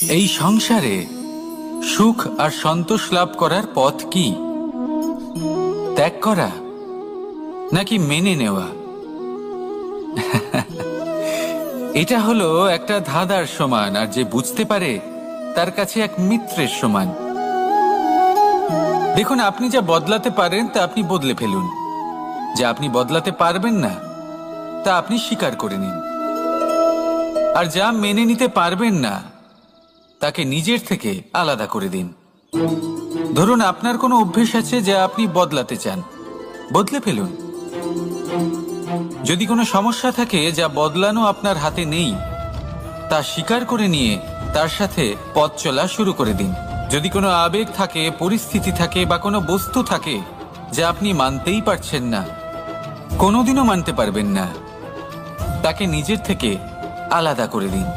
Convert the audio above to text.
এই সংসারে সুখ আর সন্তোষ লাভ করার পথ কি? ত্যাগ করা নাকি মেনে নেওয়া? এটা হলো একটা ধাঁধার সমান, আর যে বুঝতে পারে তার কাছে এক মিত্রের সমান। দেখুন, আপনি যা বদলাতে পারেন তা আপনি বদলে ফেলুন, যা আপনি বদলাতে পারবেন না তা আপনি স্বীকার করে নিন, আর যা মেনে নিতে পারবেন না তাকে নিজের থেকে আলাদা করে দিন। ধরুন, আপনার কোনো অভ্যেস আছে যা আপনি বদলাতে চান, বদলে ফেলুন। যদি কোনো সমস্যা থাকে যা বদলানো আপনার হাতে নেই, তা স্বীকার করে নিয়ে তার সাথে পথ চলা শুরু করে দিন। যদি কোনো আবেগ থাকে, পরিস্থিতি থাকে বা কোনো বস্তু থাকে যা আপনি মানতেই পারছেন না, কোনোদিনও মানতে পারবেন না, তাকে নিজের থেকে আলাদা করে দিন।